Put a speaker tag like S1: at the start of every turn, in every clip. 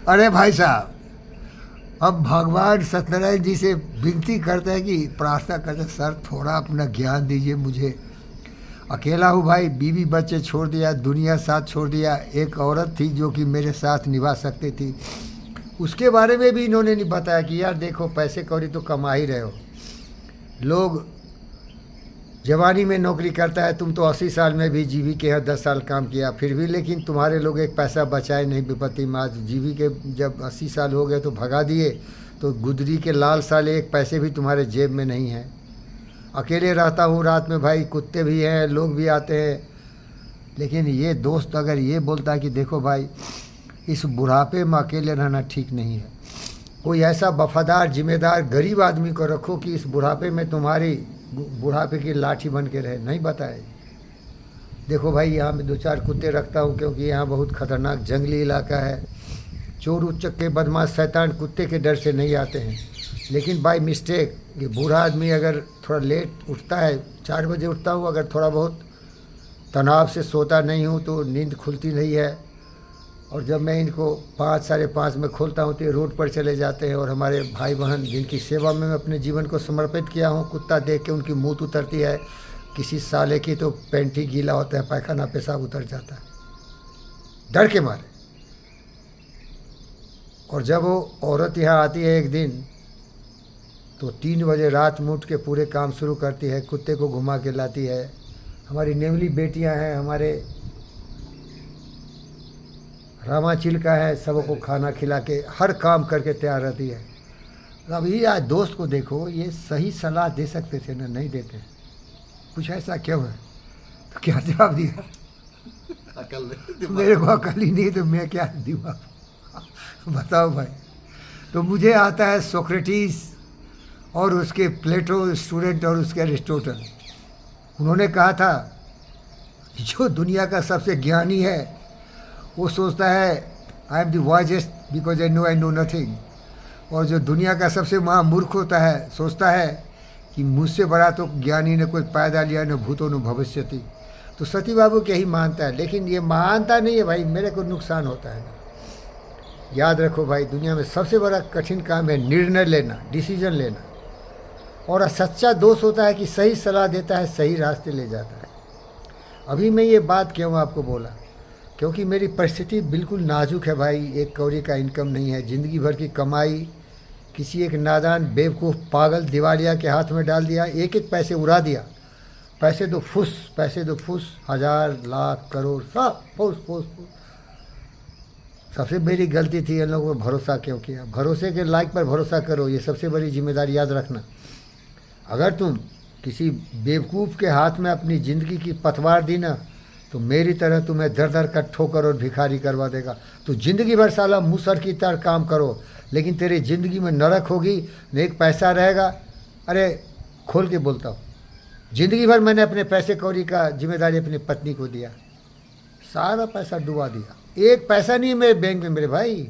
S1: अरे भाई साहब, अब भगवान सत्यनारायण जी से विनती करते हैं कि प्रार्थना करते हैं, सर थोड़ा अपना ज्ञान दीजिए मुझे। अकेला हूँ भाई, बीवी बच्चे छोड़ दिया, दुनिया साथ छोड़ दिया। एक औरत थी जो कि मेरे साथ निभा सकती थी, उसके बारे में भी इन्होंने नहीं बताया कि यार देखो पैसे कौड़ी तो कमा ही रहे हो। लोग जवानी में नौकरी करता है, तुम तो 80 साल में भी जीवी के यहाँ 10 साल काम किया फिर भी, लेकिन तुम्हारे लोग एक पैसा बचाए नहीं विपत्ति में। आज जीवी के जब 80 साल हो गए तो भगा दिए, तो गुदरी के लाल साले एक पैसे भी तुम्हारे जेब में नहीं है। अकेले रहता हूँ रात में भाई, कुत्ते भी हैं, लोग भी आते हैं, लेकिन ये दोस्त अगर ये बोलता है कि देखो भाई इस बुढ़ापे में अकेले रहना ठीक नहीं है, कोई ऐसा वफादार जिम्मेदार गरीब आदमी को रखो कि इस बुढ़ापे में तुम्हारी बुढ़ापे की लाठी बन के रहे, नहीं बताए। देखो भाई यहाँ मैं 2-4 कुत्ते रखता हूँ क्योंकि यहाँ बहुत ख़तरनाक जंगली इलाका है। चोर उचक्के बदमाश शैतान कुत्ते के डर से नहीं आते हैं, लेकिन बाय मिस्टेक ये बूढ़ा आदमी अगर थोड़ा लेट उठता है, 4 बजे उठता हूँ, अगर थोड़ा बहुत तनाव से सोता नहीं हूँ तो नींद खुलती नहीं है, और जब मैं इनको 5 साढ़े 5 में खोलता हूँ तो ये रोड पर चले जाते हैं। और हमारे भाई बहन जिनकी सेवा में मैं अपने जीवन को समर्पित किया हूँ, कुत्ता देख के उनकी मूत उतरती है, किसी साले की तो पैंट ही गीला होता है, पैखाना पेशाब उतर जाता है डर के मारे। और जब वो औरत यहाँ आती है एक दिन तो 3 बजे रात में उठ के पूरे काम शुरू करती है, कुत्ते को घुमा के लाती है। हमारी नेवली बेटियाँ हैं, हमारे रामा चिल्का है, सबको खाना खिला के हर काम करके तैयार रहती है। अभी आज दोस्त को देखो, ये सही सलाह दे सकते थे ना, नहीं देते, कुछ ऐसा क्यों है? तो क्या जवाब दिया?
S2: अकल नहीं,
S1: मेरे को अकल ही नहीं तो मैं क्या दूँ आपको? बताओ भाई। तो मुझे आता है सोक्रेटिस और उसके प्लेटो स्टूडेंट और उसके अरिस्टोटल। उन्होंने कहा था जो दुनिया का सबसे ज्ञानी है वो सोचता है I am the wisest because I know nothing, और जो दुनिया का सबसे महामूर्ख होता है सोचता है कि मुझसे बड़ा तो ज्ञानी ने कोई पैदा लिया, न भूतो न भविष्यति। तो सती बाबू के ही मानता है, लेकिन ये मानता नहीं है भाई, मेरे को नुकसान होता है ना। याद रखो भाई, दुनिया में सबसे बड़ा कठिन काम है निर्णय लेना, डिसीजन लेना। और सच्चा दोस्त होता है कि सही सलाह देता है, सही रास्ते ले जाता है। अभी मैं ये बात क्यों आपको बोला, क्योंकि मेरी परिस्थिति बिल्कुल नाजुक है भाई। एक कौड़ी का इनकम नहीं है, ज़िंदगी भर की कमाई किसी एक नादान बेवकूफ़ पागल दिवालिया के हाथ में डाल दिया, एक एक पैसे उड़ा दिया। पैसे दो फुस, पैसे दो फुस, 1000 लाख करोड़ सब फुस फुस फुस। सबसे बड़ी गलती थी इन लोगों को भरोसा क्यों किया। भरोसे के लायक पर भरोसा करो, ये सबसे बड़ी जिम्मेदारी याद रखना। अगर तुम किसी बेवकूफ़ के हाथ में अपनी ज़िंदगी की पतवार दी ना, तो मेरी तरह तुम्हें दर दर का ठोकर और भिखारी करवा देगा। तो ज़िंदगी भर साला मूसर की तरह काम करो, लेकिन तेरी ज़िंदगी में नरक होगी, न एक पैसा रहेगा। अरे खोल के बोलता हूँ, ज़िंदगी भर मैंने अपने पैसे कौड़ी का जिम्मेदारी अपनी पत्नी को दिया, सारा पैसा डुबा दिया, एक पैसा नहीं है मेरे बैंक में मेरे भाई।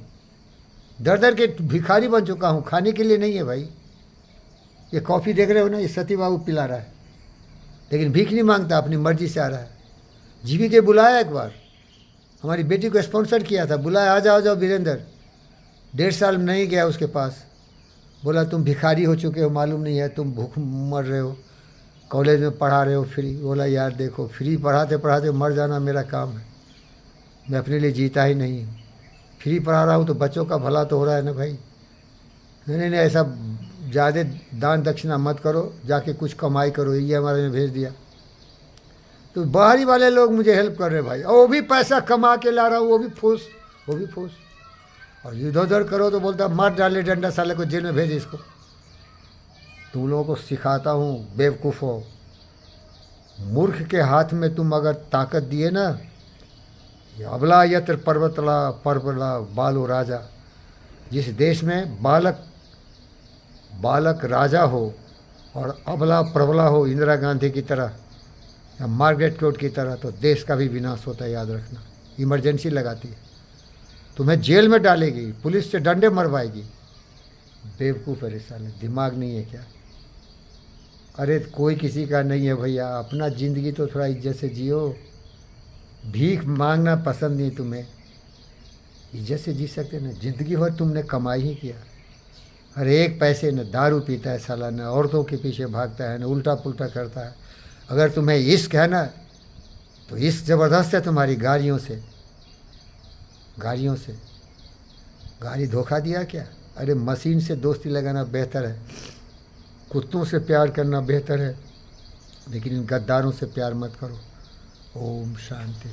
S1: दर दर के भिखारी बन चुका हूँ, खाने के लिए नहीं है भाई। ये कॉफ़ी देख रहे हो ना, ये सती बाबू पिला रहा है, लेकिन भीख नहीं मांगता, अपनी मर्जी से आ रहा है। जीवी के बुलाया एक बार, हमारी बेटी को स्पॉन्सर किया था, बुलाया आ जाओ वीरेंद्र। 1.5 साल नहीं गया उसके पास, बोला तुम भिखारी हो चुके हो, मालूम नहीं है, तुम भूख मर रहे हो, कॉलेज में पढ़ा रहे हो फ्री। बोला यार देखो, फ्री पढ़ाते पढ़ाते मर जाना मेरा काम है, मैं अपने लिए जीता ही नहीं हूँ। फ्री पढ़ा रहा हूँ तो बच्चों का भला तो हो रहा है ना भाई। नहीं, ऐसा ज़्यादा दान दक्षिणा मत करो, जाके कुछ कमाई करो, ये हमारे में भेज दिया। तो बाहरी वाले लोग मुझे हेल्प कर रहे भाई, और वो भी पैसा कमा के ला रहा हूँ, वो भी फूस। और इधर उधर करो तो बोलता मार डाले डंडा, साले को जेल में भेज इसको। तुम लोगों को सिखाता हूँ बेवकूफ़ हो, मूर्ख के हाथ में तुम अगर ताकत दिए ना, ये अबला यत्र पर्वतला पर्वला बालो राजा। जिस देश में बालक राजा हो और अबला प्रबला हो, इंदिरा गांधी की तरह या मार्गरेट कोर्ट की तरह, तो देश का भी विनाश होता है, याद रखना। इमरजेंसी लगाती है, तुम्हें जेल में डालेगी, पुलिस से डंडे मरवाएगी। बेवकूफ़ है साले, दिमाग नहीं है क्या? अरे कोई किसी का नहीं है भैया, अपना ज़िंदगी तो थोड़ा इज्जत से जियो। भीख मांगना पसंद नहीं तुम्हें, इज्जत से जी सकते ना। ज़िंदगी भर तुमने कमाई ही किया, हर एक पैसे न दारू पीता है साला, न औरतों के पीछे भागता है, न उल्टा पुल्टा करता है। अगर तुम्हें इश्क है ना तो इश्क ज़बरदस्त है तुम्हारी गाड़ियों से, गाड़ियों से। गाड़ी धोखा दिया क्या? अरे मशीन से दोस्ती लगाना बेहतर है, कुत्तों से प्यार करना बेहतर है, लेकिन इन गद्दारों से प्यार मत करो। ओम शांति।